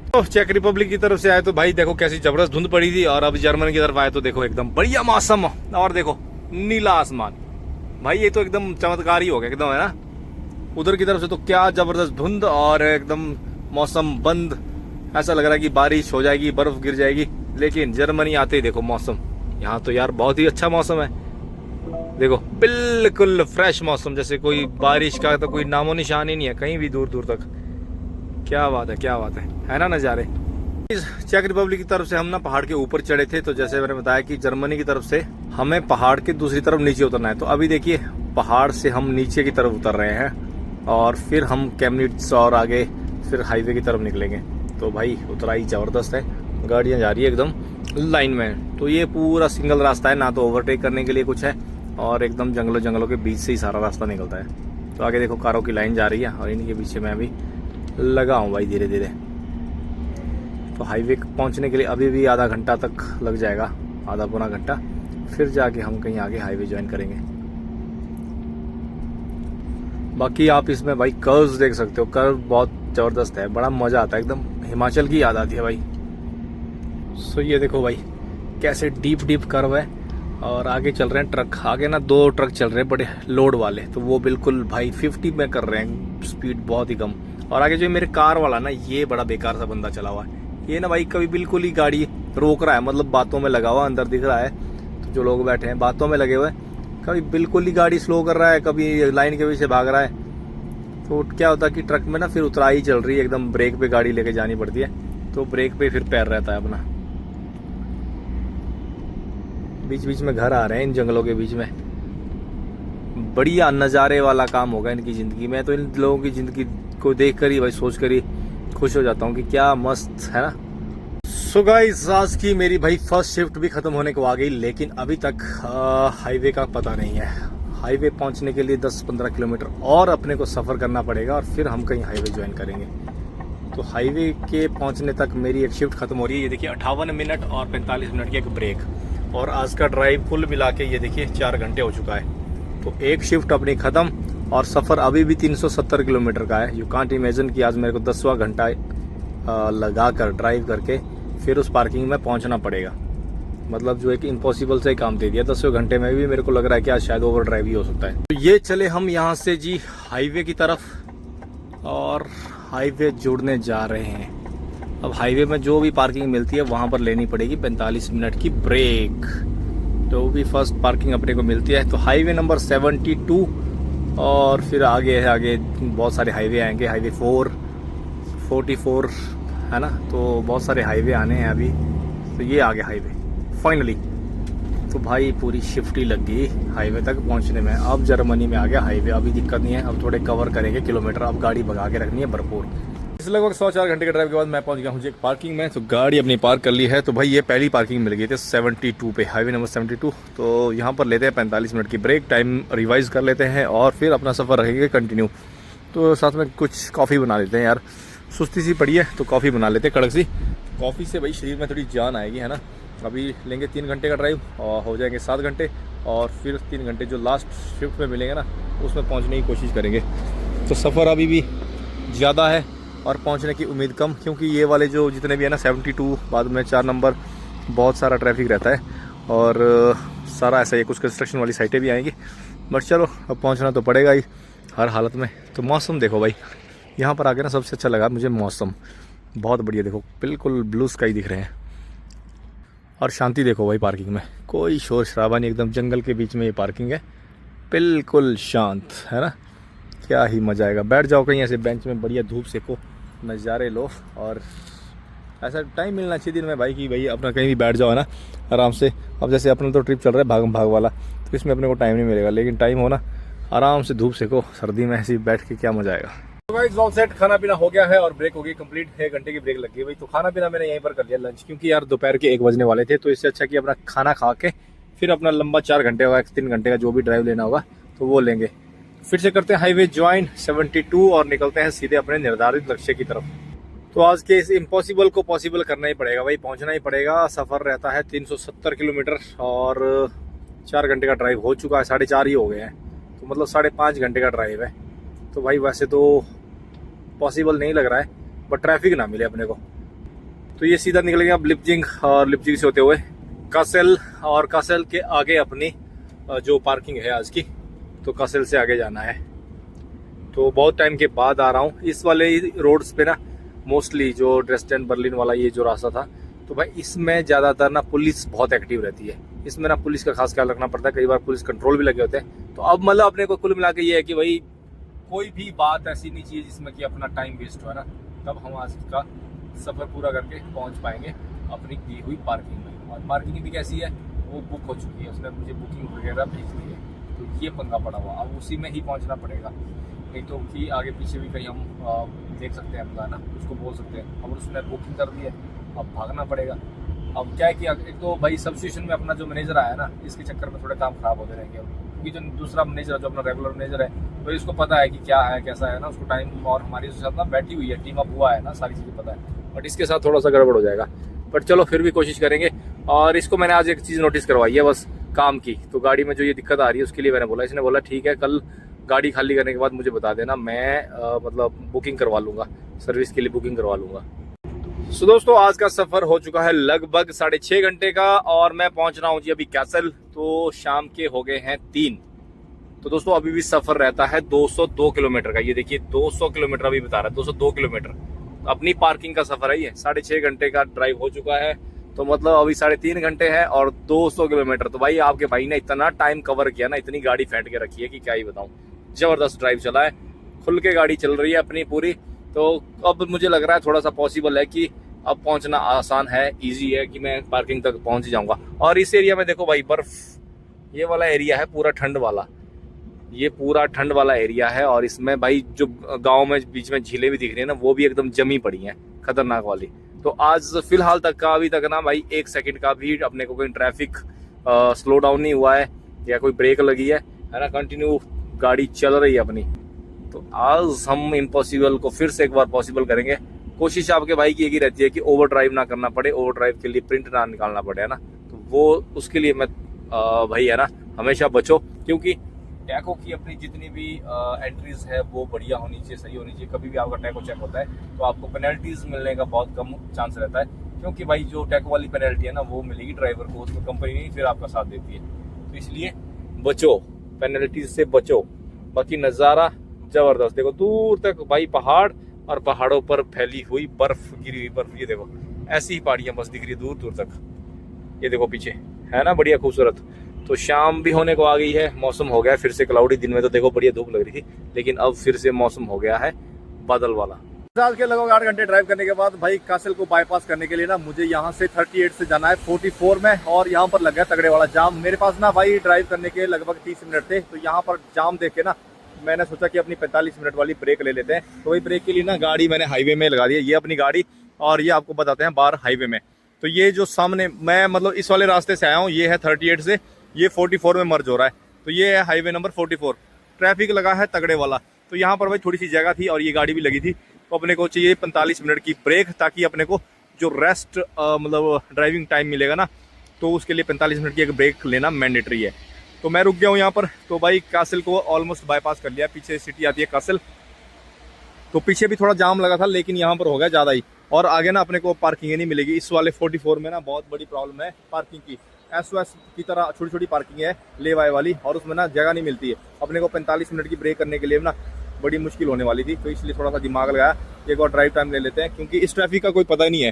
तो चेक रिपब्लिक की तरफ से आए तो भाई देखो कैसी जबरदस्त धुंध पड़ी थी और अब जर्मनी की तरफ आए तो देखो एकदम बढ़िया मौसम और देखो नीला आसमान। भाई ये तो एकदम चमत्कार ही हो गया एकदम है ना। उधर की तरफ से तो क्या जबरदस्त धुंध और एकदम मौसम बंद, ऐसा लग रहा है कि बारिश हो जाएगी, बर्फ गिर जाएगी। लेकिन जर्मनी आते ही देखो मौसम, यहाँ तो यार बहुत ही अच्छा मौसम है। देखो बिल्कुल फ्रेश मौसम, जैसे कोई बारिश का तो कोई नामो निशान ही नहीं है कहीं भी दूर दूर तक। क्या बात है, क्या बात है ना नज़ारे। चेक रिपब्लिक की तरफ से हम ना पहाड़ के ऊपर चढ़े थे। तो जैसे मैंने बताया कि जर्मनी की तरफ से हमें पहाड़ के दूसरी तरफ नीचे उतरना है। तो अभी देखिए पहाड़ से हम नीचे की तरफ उतर रहे हैं और फिर हम कैमनिट्स और आगे फिर हाईवे की तरफ निकलेंगे। तो भाई उतराई ज़बरदस्त है, गाड़ियाँ जा रही है एकदम लाइन में। तो ये पूरा सिंगल रास्ता है, ना तो ओवरटेक करने के लिए कुछ है और एकदम जंगलों के बीच से ही सारा रास्ता निकलता है। तो आगे देखो कारों की लाइन जा रही है और इनके पीछे मैं अभी लगा हूँ भाई धीरे धीरे। तो हाईवे पहुँचने के लिए अभी भी आधा घंटा तक लग जाएगा, आधा पौना घंटा, फिर जाके हम कहीं आगे हाईवे ज्वाइन करेंगे। बाकी आप इसमें भाई कर्व्स देख सकते हो, कर्व बहुत ज़बरदस्त है, बड़ा मज़ा आता है, एकदम हिमाचल की याद आती है भाई। सो ये देखो भाई कैसे डीप कर्व है और आगे चल रहे हैं ट्रक। आगे ना 2 ट्रक चल रहे हैं बड़े लोड वाले, तो वो बिल्कुल भाई 50 में कर रहे हैं, स्पीड बहुत ही कम। और आगे जो मेरे कार वाला ना, ये बड़ा बेकार सा बंदा चला हुआ है। ये ना भाई कभी बिल्कुल ही गाड़ी रोक रहा है, मतलब बातों में लगा हुआ, अंदर दिख रहा है तो जो लोग बैठे हैं बातों में लगे हुए, कभी बिल्कुल ही गाड़ी स्लो कर रहा है, कभी लाइन के पीछे भाग रहा है। तो क्या होता है कि ट्रक में ना फिर उतराई चल रही है, एकदम ब्रेक पे गाड़ी लेके जानी पड़ती है, तो ब्रेक पे फिर पैर रहता है अपना। बीच बीच में घर आ रहे हैं इन जंगलों के बीच में, बढ़िया नज़ारे वाला काम होगा इनकी ज़िंदगी में। तो इन लोगों की ज़िंदगी को देख कर ही भाई सोच कर ही खुश हो जाता हूँ कि क्या मस्त है ना। सो गाइस आज की मेरी भाई फर्स्ट शिफ्ट भी ख़त्म होने को आ गई, लेकिन अभी तक हाईवे का पता नहीं है। हाईवे पहुँचने के लिए 10-15 किलोमीटर और अपने को सफ़र करना पड़ेगा और फिर हम कहीं हाईवे ज्वाइन करेंगे। तो हाईवे के पहुँचने तक मेरी एक शिफ्ट ख़त्म हो रही है। ये देखिए 58 मिनट और 45 मिनट की एक ब्रेक, और आज का ड्राइव कुल मिला के ये देखिए 4 घंटे हो चुका है। तो एक शिफ्ट अपनी ख़त्म और सफ़र अभी भी 370 किलोमीटर का है। यू कांट इमेजिन कि आज मेरे को 10वां घंटा लगा कर ड्राइव करके फिर उस पार्किंग में पहुंचना पड़ेगा। मतलब जो एक इम्पॉसिबल से काम दे दिया 10वें घंटे में भी। मेरे को लग रहा है कि आज शायद ओवर ड्राइव ही हो सकता है। तो ये चले हम यहाँ से जी हाईवे की तरफ और हाईवे जुड़ने जा रहे हैं। अब हाईवे में जो भी पार्किंग मिलती है वहाँ पर लेनी पड़ेगी 45 मिनट की ब्रेक। तो भी फर्स्ट पार्किंग अपने को मिलती है। तो हाईवे नंबर 72 और फिर आगे है, आगे बहुत सारे हाईवे आएंगे, हाईवे 4, 44 है ना। तो बहुत सारे हाईवे आने हैं अभी। तो ये आ गया हाईवे फाइनली। तो भाई पूरी शिफ्ट ही लग गई हाईवे तक पहुंचने में। अब जर्मनी में आ गया हाईवे, अभी दिक्कत नहीं है। अब थोड़े कवर करेंगे किलोमीटर, अब गाड़ी भगा के रखनी है भरपूर। इस लगभग 104 घंटे के ड्राइव के बाद मैं पहुंच गया हूँ एक पार्किंग में। तो गाड़ी अपनी पार्क कर ली है। तो भाई ये पहली पार्किंग मिल गई थी 72 पे, हाईवे नंबर 72। तो यहाँ पर लेते हैं 45 मिनट की ब्रेक, टाइम रिवाइज कर लेते हैं और फिर अपना सफ़र रखेंगे कंटिन्यू। तो साथ में कुछ कॉफ़ी बना लेते हैं यार, सुस्ती सी पड़ी है तो कॉफ़ी बना लेते हैं कड़क सी। कॉफ़ी से भाई शरीर में थोड़ी जान आएगी, है ना। अभी लेंगे 3 घंटे का ड्राइव और हो जाएंगे 7 घंटे, और फिर 3 घंटे जो लास्ट शिफ्ट में मिलेंगे ना उसमें पहुंचने की कोशिश करेंगे। तो सफ़र अभी भी ज़्यादा है और पहुंचने की उम्मीद कम, क्योंकि ये वाले जो जितने भी है ना 72 बाद में 4 नंबर बहुत सारा ट्रैफिक रहता है और सारा ऐसा ही, कुछ कंस्ट्रक्शन वाली साइटें भी आएंगी। बट चलो अब पहुँचना तो पड़ेगा ही हर हालत में। तो मौसम देखो भाई, यहाँ पर आके ना सबसे अच्छा लगा मुझे मौसम, बहुत बढ़िया। देखो बिल्कुल ब्लू स्काई दिख रहे हैं और शांति देखो भाई पार्किंग में, कोई शोर शराबा नहीं, एकदम जंगल के बीच में ये पार्किंग है, बिल्कुल शांत, है ना। क्या ही मज़ा आएगा। बैठ जाओ कहीं ऐसे बेंच में, बढ़िया धूप सेको, नज़ारे लो। और ऐसा टाइम मिलना चाहिए दिन में भाई कि भाई अपना कहीं भी बैठ जाओ, है ना, आराम से। अब जैसे अपना तो ट्रिप चल रहा है भागम भाग वाला, तो इसमें अपने को टाइम नहीं मिलेगा, लेकिन टाइम हो ना आराम से धूप सेको सर्दी में, ऐसे बैठ के क्या मज़ा आएगा। तो गाइस ऑल सेट, खाना पीना हो गया है और ब्रेक हो गई कंप्लीट। 1 घंटे की ब्रेक लग गई भाई। तो खाना पीना मैंने यहीं पर कर लिया लंच, क्योंकि यार दोपहर के 1 बजने वाले थे। तो इससे अच्छा कि अपना खाना खा के फिर अपना लंबा 4 घंटे होगा, 3 घंटे का जो भी ड्राइव लेना होगा तो वो लेंगे। फिर से करते हैं हाईवे ज्वाइन 72 और निकलते हैं सीधे अपने निर्धारित लक्ष्य की तरफ। तो आज के इस इम्पॉसिबल को पॉसिबल करना ही पड़ेगा भाई, पहुंचना ही पड़ेगा। सफ़र रहता है 370 किलोमीटर और 4 घंटे का ड्राइव हो चुका है, 4.5 ही हो गए हैं। तो मतलब 5.5 घंटे का ड्राइव है। तो भाई वैसे तो पॉसिबल नहीं लग रहा है, बट ट्रैफिक ना मिले अपने को। तो ये सीधा निकलेंगे अब लिपजिंग, और लिपजिंग से होते हुए कासेल, और कासेल के आगे अपनी जो पार्किंग है आज की, तो कासेल से आगे जाना है। तो बहुत टाइम के बाद आ रहा हूँ इस वाले रोड्स पे ना। मोस्टली जो ड्रेसडेन बर्लिन वाला ये जो रास्ता था, तो भाई इसमें ज़्यादातर ना पुलिस बहुत एक्टिव रहती है। इसमें ना पुलिस का खास ख्याल रखना पड़ता है, कई बार पुलिस कंट्रोल भी लगे होते हैं। तो अब मतलब अपने को कुल मिला के ये है कि भाई कोई भी बात ऐसी नहीं चाहिए जिसमें कि अपना टाइम वेस्ट हो, है ना। तब हम आज का सफ़र पूरा करके पहुंच पाएंगे अपनी की हुई पार्किंग में। और पार्किंग भी कैसी है, वो बुक हो चुकी है, उसने मुझे बुकिंग वगैरह भेज दी है। तो ये पंगा पड़ा हुआ, अब उसी में ही पहुंचना पड़ेगा। नहीं तो कि आगे पीछे भी कहीं हम देख सकते हैं, अपना ना उसको बोल सकते हैं। अब उसने बुकिंग कर दी है, अब भागना पड़ेगा। अब क्या है कि एक तो भाई सब्स्टिट्यूशन में अपना जो मैनेजर आया ना, इसके चक्कर में थोड़े काम खराब होते रहेंगे। क्योंकि जो दूसरा मैनेजर जो अपना रेगुलर मैनेजर है, तो इसको पता है कि क्या है कैसा है ना, उसको टाइम, और हमारी साथ ना बैठी हुई है टीम अप हुआ है ना, सारी चीज़ें पता है। बट इसके साथ थोड़ा सा गड़बड़ हो जाएगा, बट चलो फिर भी कोशिश करेंगे। और इसको मैंने आज एक चीज़ नोटिस करवाई है बस काम की। तो गाड़ी में जो ये दिक्कत आ रही है उसके लिए मैंने बोला, इसने बोला ठीक है कल गाड़ी खाली करने के बाद मुझे बता देना, मैं मतलब बुकिंग करवा लूँगा, सर्विस के लिए बुकिंग करवा लूँगा। सो दोस्तों आज का सफ़र हो चुका है लगभग 6.5 घंटे का और मैं पहुंच रहा हूं जी अभी कैसल। तो शाम के हो गए हैं 3। तो दोस्तों अभी भी सफ़र रहता है 202 किलोमीटर का। ये देखिए 200 किलोमीटर अभी बता रहा है, 202 किलोमीटर तो अपनी पार्किंग का सफ़र है ये। 6.5 घंटे का ड्राइव हो चुका है, तो मतलब अभी 3.5 घंटे है और 200 किलोमीटर। तो भाई आपके भाई ने इतना टाइम कवर किया ना, इतनी गाड़ी फेंट के रखी है कि क्या ही बताऊँ। ज़बरदस्त ड्राइव चला है, खुल के गाड़ी चल रही है अपनी पूरी। तो अब मुझे लग रहा है थोड़ा सा पॉसिबल है कि अब पहुंचना आसान है, इजी है कि मैं पार्किंग तक पहुंच जाऊंगा। और इस एरिया में देखो भाई बर्फ, ये वाला एरिया है पूरा ठंड वाला, ये पूरा ठंड वाला एरिया है। और इसमें भाई जो गांव में बीच में झीलें भी दिख रही है ना, वो भी एकदम जमी पड़ी हैं, खतरनाक वाली। तो आज फिलहाल तक का अभी तक ना भाई 1 सेकंड का भी अपने को कोई ट्रैफिक स्लो डाउन नहीं हुआ है या कोई ब्रेक लगी है ना, कंटिन्यू गाड़ी चल रही है अपनी। तो आज हम इम्पॉसिबल को फिर से एक बार पॉसिबल करेंगे। कोशिश आपके भाई की एक ही रहती है कि ओवर ड्राइव ना करना पड़े, ओवर ड्राइव के लिए प्रिंट ना निकालना पड़े, है ना। तो वो उसके लिए मैं भाई है ना हमेशा बचो, क्योंकि टैको की अपनी जितनी भी एंट्रीज है वो बढ़िया होनी चाहिए, सही होनी चाहिए। कभी भी आपका टैको चेक होता है तो आपको पेनल्टीज मिलने का बहुत कम चांस रहता है, क्योंकि भाई जो टैको वाली पेनल्टी है ना वो मिलेगी ड्राइवर को, उसमें कंपनी नहीं फिर आपका साथ देती है। तो इसलिए बचो, पेनल्टीज से बचो। बाकी नज़ारा ज़बरदस्त, देखो दूर तक भाई पहाड़, और पहाड़ों पर फैली हुई बर्फ, गिरी हुई बर्फ। ये देखो ऐसी ही पहाड़ियाँ बस दिख रही है दूर दूर तक। ये देखो पीछे, है ना बढ़िया खूबसूरत। तो शाम भी होने को आ गई है, मौसम हो गया है फिर से क्लाउडी। दिन में तो देखो बढ़िया धूप लग रही थी, लेकिन अब फिर से मौसम हो गया है बादल वाला। साल के लगभग 8 घंटे ड्राइव करने के बाद भाई कासिल को बाईपास करने के लिए ना मुझे यहाँ से 38 से जाना है 44 में, और यहाँ पर लग गया तगड़े वाला जाम। मेरे पास ना भाई ड्राइव करने के लगभग 30 मिनट थे, तो यहाँ पर जाम देख के ना मैंने सोचा कि अपनी 45 मिनट वाली ब्रेक ले लेते हैं। तो वही ब्रेक के लिए ना गाड़ी मैंने हाईवे में लगा दी है, ये अपनी गाड़ी, और ये आपको बताते हैं बाहर हाईवे में। तो ये जो सामने मैं मतलब इस वाले रास्ते से आया हूँ, ये है 38 से, ये 44 में मर्ज हो रहा है। तो ये है हाईवे नंबर 44, ट्रैफिक लगा है तगड़े वाला। तो यहाँ पर भाई थोड़ी सी जगह थी और ये गाड़ी भी लगी थी, तो अपने को चाहिए 45 मिनट की ब्रेक, ताकि अपने को जो रेस्ट मतलब ड्राइविंग टाइम मिलेगा ना, तो उसके लिए 45 मिनट की एक ब्रेक लेना मैंडेटरी है। तो मैं रुक गया हूँ यहाँ पर। तो भाई कासिल को ऑलमोस्ट बाईपास कर लिया, पीछे सिटी आती है कासिल। तो पीछे भी थोड़ा जाम लगा था, लेकिन यहाँ पर हो गया ज़्यादा ही, और आगे ना अपने को पार्किंग नहीं मिलेगी। इस वाले 44 में ना बहुत बड़ी प्रॉब्लम है पार्किंग की। SOS की तरह छोटी छोटी पार्किंग है ले वाई वाली, और उसमें ना जगह नहीं मिलती है। अपने को 45 मिनट की ब्रेक करने के लिए ना बड़ी मुश्किल होने वाली थी, तो इसलिए थोड़ा सा दिमाग लगाया एक और ड्राइव टाइम ले लेते हैं, क्योंकि इस ट्रैफिक का कोई पता ही नहीं है।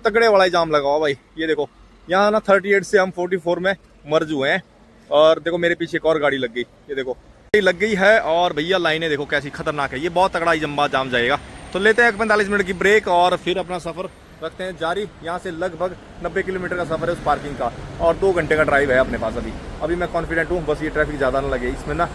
तगड़े वाला जाम लगा हुआ भाई। ये देखो यहाँ ना 38 से हम 44 में मर्ज हुए हैं, और देखो मेरे पीछे एक और गाड़ी लग गई, ये देखो लग गई है। और भैया लाइनें देखो कैसी खतरनाक है, ये बहुत तगड़ा ही जम्बा जाम जाएगा। तो लेते हैं 45 मिनट की ब्रेक और फिर अपना सफर रखते हैं जारी। यहाँ से लगभग 90 किलोमीटर का सफर है उस पार्किंग का, और 2 घंटे का ड्राइव है अपने पास। अभी मैं कॉन्फिडेंट हूँ, बस ये ट्रैफिक ज़्यादा ना लगे, इसमें ना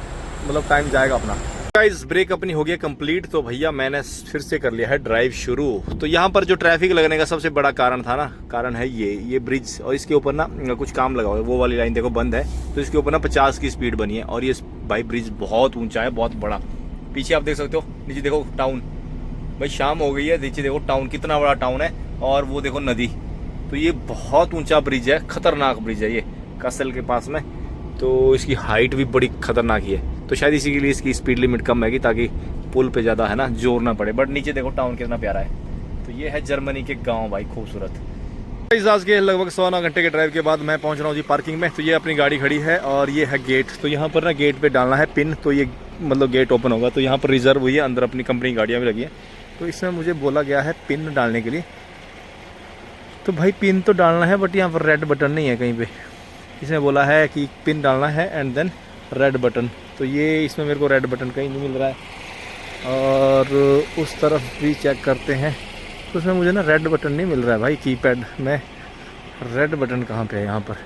मतलब टाइम जाएगा अपना। गाइस ब्रेक अपनी हो गई कंप्लीट, तो भैया मैंने फिर से कर लिया है ड्राइव शुरू। तो यहाँ पर जो ट्रैफिक लगने का सबसे बड़ा कारण था ना, कारण है ये ब्रिज, और इसके ऊपर ना कुछ काम लगा हुआ है। वो वाली लाइन देखो बंद है, तो इसके ऊपर ना 50 की स्पीड बनी है, और ये भाई ब्रिज बहुत ऊंचा है, बहुत बड़ा। पीछे आप देख सकते हो, नीचे देखो टाउन, भाई शाम हो गई है, नीचे देखो टाउन कितना बड़ा टाउन है, और वो देखो नदी। तो ये बहुत ऊंचा ब्रिज है, खतरनाक ब्रिज है ये कासिल के पास में। तो इसकी हाइट भी बड़ी खतरनाक ही है, तो शायद इसी के लिए इसकी स्पीड लिमिट कम है, ताकि पुल पे ज़्यादा है ना जोर ना पड़े। बट नीचे देखो टाउन कितना प्यारा है। तो ये है जर्मनी के गांव भाई, खूबसूरत। आज के लगभग 1.25 घंटे के ड्राइव के बाद मैं पहुंच रहा हूँ जी पार्किंग में। तो ये अपनी गाड़ी खड़ी है, और ये है गेट। तो यहाँ पर ना गेट पे डालना है पिन, तो ये मतलब गेट ओपन होगा। तो यहाँ पर रिजर्व हुई है, अंदर अपनी कंपनी गाड़ियाँ भी लगी हैं। तो इसमें मुझे बोला गया है पिन डालने के लिए। तो भाई पिन तो डालना है, बट यहाँ पर रेड बटन नहीं है कहीं पे। इसमें बोला है कि पिन डालना है एंड देन रेड बटन। तो ये इसमें मेरे को रेड बटन कहीं नहीं मिल रहा है, और उस तरफ भी चेक करते हैं, तो उसमें मुझे ना रेड बटन नहीं मिल रहा है भाई। कीपैड में रेड बटन कहाँ पे है? यहाँ पर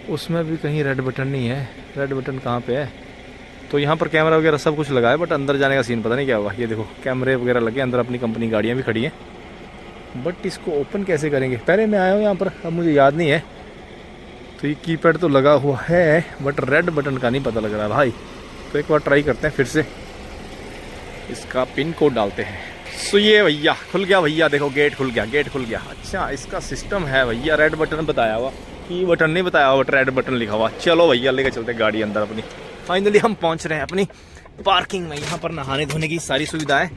उसमें भी कहीं रेड बटन नहीं है। रेड बटन कहाँ पे है? तो यहाँ पर कैमरा वगैरह सब कुछ लगा है, बट अंदर जाने का सीन पता नहीं क्या हुआ। ये देखो कैमरे वगैरह लगे, अंदर अपनी कंपनी गाड़ियाँ भी खड़ी हैं, बट इसको ओपन कैसे करेंगे? पहले मैं आया हूँ यहाँ पर, अब मुझे याद नहीं है। तो ये कीपैड तो लगा हुआ है, बट रेड बटन का नहीं पता लग रहा भाई। तो एक बार ट्राई करते हैं फिर से, इसका पिन कोड डालते हैं। सो ये भैया खुल गया, भैया देखो गेट खुल गया, गेट खुल गया। अच्छा इसका सिस्टम है भैया, रेड बटन बताया हुआ, की बटन नहीं बताया हुआ, बट रेड बटन लिखा हुआ। चलो भैया लेके चलते गाड़ी अंदर अपनी। फाइनली हम पहुंच रहे हैं अपनी पार्किंग में। यहाँ पर नहाने धोने की सारी सुविधा है,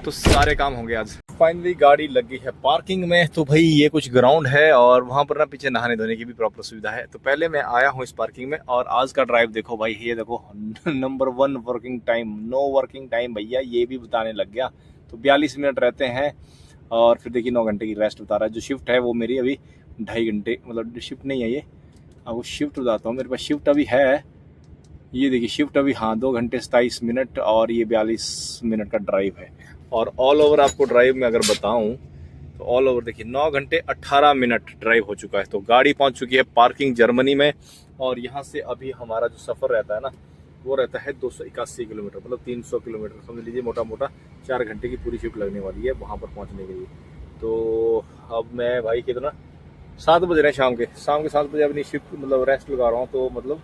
तो सारे काम होंगे आज। फाइनली गाड़ी लग गई है पार्किंग में। तो भाई ये कुछ ग्राउंड है, और वहाँ पर ना पीछे नहाने धोने की भी प्रॉपर सुविधा है। तो पहले मैं आया हूँ इस पार्किंग में, और आज का ड्राइव देखो भाई, ये देखो number 1 working time, no working time भैया ये भी बताने लग गया। तो 42 मिनट रहते हैं, और फिर देखिए 9 घंटे की रेस्ट बता रहा है। जो शिफ्ट है वो मेरी अभी 2.5 घंटे, मतलब शिफ्ट नहीं है ये, अब शिफ्ट बताता हूँ। मेरे पास शिफ्ट अभी है, ये देखिए शिफ्ट अभी, हाँ 2 घंटे 27 मिनट, और ये 42 मिनट का ड्राइव है। और ऑल ओवर आपको ड्राइव में अगर बताऊं तो ऑल ओवर देखिए 9 घंटे 18 मिनट ड्राइव हो चुका है। तो गाड़ी पहुंच चुकी है पार्किंग जर्मनी में, और यहाँ से अभी हमारा जो सफ़र रहता है ना, वो रहता है 281 किलोमीटर, मतलब 300 किलोमीटर समझ लीजिए। मोटा मोटा 4 घंटे की पूरी शिफ्ट लगने वाली है वहाँ पर पहुँचने के लिए। तो अब मैं भाई कितना 7 बज रहे हैं शाम के 7 बजे अपनी शिफ्ट मतलब रेस्ट लगा रहा हूँ। तो मतलब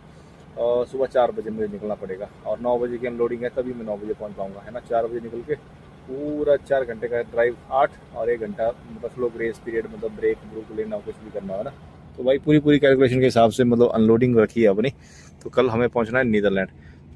सुबह 4 बजे मुझे निकलना पड़ेगा, और 9 बजे की अनलोडिंग है, तभी मैं 9 बजे पहुँच पाऊँगा, है ना। 4 बजे निकल के पूरा 4 घंटे का ड्राइव, 8 और 1 घंटा मतलब स्लो ग्रेस पीरियड, मतलब ब्रेक लेना कुछ भी करना है ना। तो भाई पूरी कैलकुलेशन के हिसाब से मतलब अनलोडिंग रखी है अपनी। तो कल हमें पहुंचना है नीदरलैंड।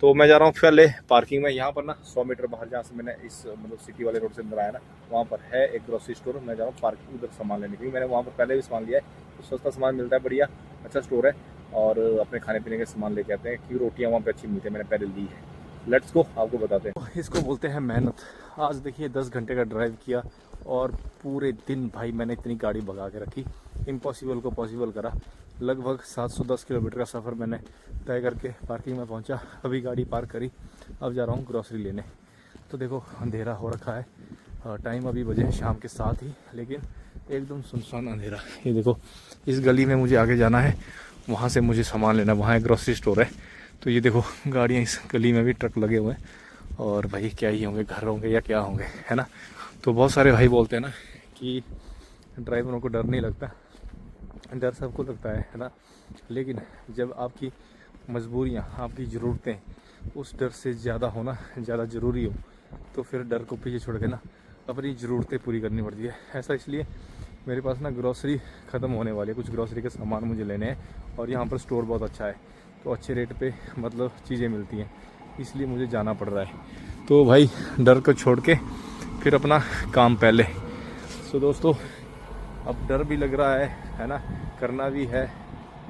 तो मैं जा रहा हूँ पहले पार्किंग में। यहाँ पर ना 100 मीटर बाहर जहाँ से मैंने इस मतलब सिटी वाले रोड से अंदर आया ना, वहाँ पर है एक ग्रोसरी स्टोर। मैं जा रहा हूँ पार्किंग उधर सामान लेने के लिए। मैंने वहाँ पर पहले भी सामान लिया है, तो सस्ता सामान मिलता है, बढ़िया अच्छा स्टोर है, और अपने खाने पीने के सामान लेके आते हैं, क्योंकि रोटियाँ वहाँ पर अच्छी मिलती है, मैंने पहले ली है। लेट्स गो, आपको बताते हैं। इसको बोलते हैं मेहनत। आज देखिए 10 घंटे का ड्राइव किया और पूरे दिन भाई मैंने इतनी गाड़ी भगा के रखी, इम्पॉसिबल को पॉसिबल करा। लगभग 710 किलोमीटर का सफ़र मैंने तय करके पार्किंग में पहुंचा। अभी गाड़ी पार्क करी, अब जा रहा हूँ ग्रॉसरी लेने। तो देखो अंधेरा हो रखा है, टाइम अभी बजे हैं शाम के 7 ही, लेकिन एकदम सुनसान अंधेरा। ये देखो इस गली में मुझे आगे जाना है, वहाँ से मुझे सामान लेना, वहाँ एक ग्रॉसरी स्टोर है। तो ये देखो गाड़ियाँ, इस गली में भी ट्रक लगे हुए हैं और भाई क्या ही होंगे, घर होंगे या क्या होंगे, है ना। तो बहुत सारे भाई बोलते हैं ना कि ड्राइवरों को डर नहीं लगता, डर सबको लगता है ना। लेकिन जब आपकी मजबूरियाँ, आपकी ज़रूरतें उस डर से ज़्यादा होना ज़्यादा ज़रूरी हो, तो फिर डर को पीछे छोड़ के ना अपनी ज़रूरतें पूरी करनी पड़ती है। ऐसा इसलिए मेरे पास ना ग्रॉसरी ख़त्म होने वाली है, कुछ ग्रॉसरी के सामान मुझे लेने हैं और यहाँ पर स्टोर बहुत अच्छा है, तो अच्छे रेट पे मतलब चीज़ें मिलती हैं, इसलिए मुझे जाना पड़ रहा है। तो भाई डर को छोड़ के फिर अपना काम पहले। सो दोस्तों अब डर भी लग रहा है ना, करना भी है,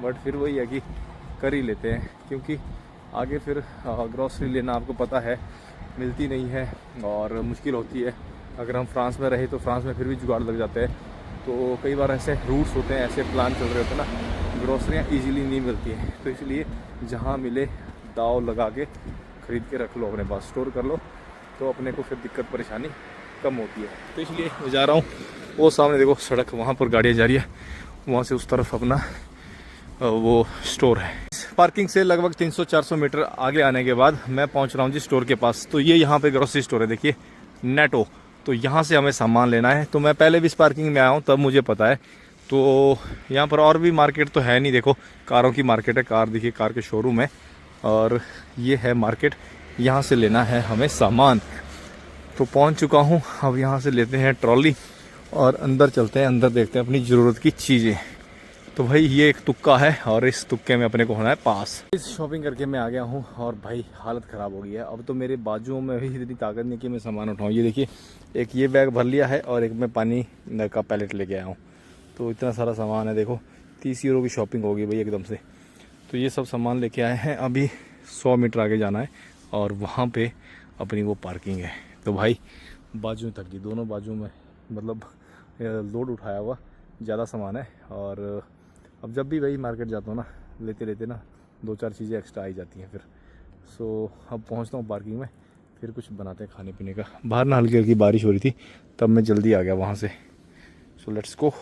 बट फिर वही है कि कर ही लेते हैं, क्योंकि आगे फिर ग्रॉसरी लेना आपको पता है मिलती नहीं है और मुश्किल होती है। अगर हम फ्रांस में रहे तो फ्रांस में फिर भी जुगाड़ लग जाते हैं। तो कई बार ऐसे रूट्स होते हैं, ऐसे प्लान चल रहे होते हैं ना, ग्रॉसरियाँ ईजीली नहीं मिलती हैं। तो इसलिए जहाँ मिले दाव लगा के ख़रीद के रख लो, अपने पास स्टोर कर लो, तो अपने को फिर दिक्कत परेशानी कम होती है। तो इसलिए मैं जा रहा हूँ, वो सामने देखो सड़क, वहाँ पर गाड़ियाँ जा रही है, वहाँ से उस तरफ अपना वो स्टोर है। पार्किंग से लगभग 300-400 मीटर आगे आने के बाद मैं पहुँच रहा हूँ जी स्टोर के पास। तो ये यहाँ पे ग्रोसरी स्टोर है, देखिए नेटो। तो यहाँ से हमें सामान लेना है। तो मैं पहले भी इस पार्किंग में आया हूँ, तब मुझे पता है। तो यहाँ पर और भी मार्केट तो है नहीं, देखो कारों की मार्केट है, कार देखिए, कार के शोरूम है और ये है मार्केट। यहाँ से लेना है हमें सामान। तो पहुँच चुका हूँ, अब यहाँ से लेते हैं ट्रॉली और अंदर चलते हैं, अंदर देखते हैं अपनी ज़रूरत की चीज़ें। तो भाई ये एक तुक्का है और इस तुक्के में अपने को होना है पास। इस शॉपिंग करके मैं आ गया हूँ और भाई हालत ख़राब हो गई है। अब तो मेरे बाजुओं में भी इतनी ताकत नहीं कि मैं सामान उठाऊँ। ये देखिए, एक ये बैग भर लिया है और एक मैं पानी का पैलेट लेके आया हूँ। तो इतना सारा सामान है, देखो 30 यूरो की शॉपिंग होगी भाई एकदम से। तो ये सब सामान लेके आए हैं। अभी 100 मीटर आगे जाना है और वहाँ पर अपनी वो पार्किंग है। तो भाई बाजू तक की, दोनों बाजू में मतलब लोड उठाया हुआ ज़्यादा सामान है। और अब जब भी वही मार्केट जाता हूँ ना, लेते लेते ना 2-4 चीज़ें एक्स्ट्रा आई जाती हैं फिर। सो अब पहुँचता हूँ पार्किंग में, फिर कुछ बनाते हैं खाने पीने का। बाहर ना हल्की हल्की बारिश हो रही थी, तब मैं जल्दी आ गया वहाँ से। So let's go.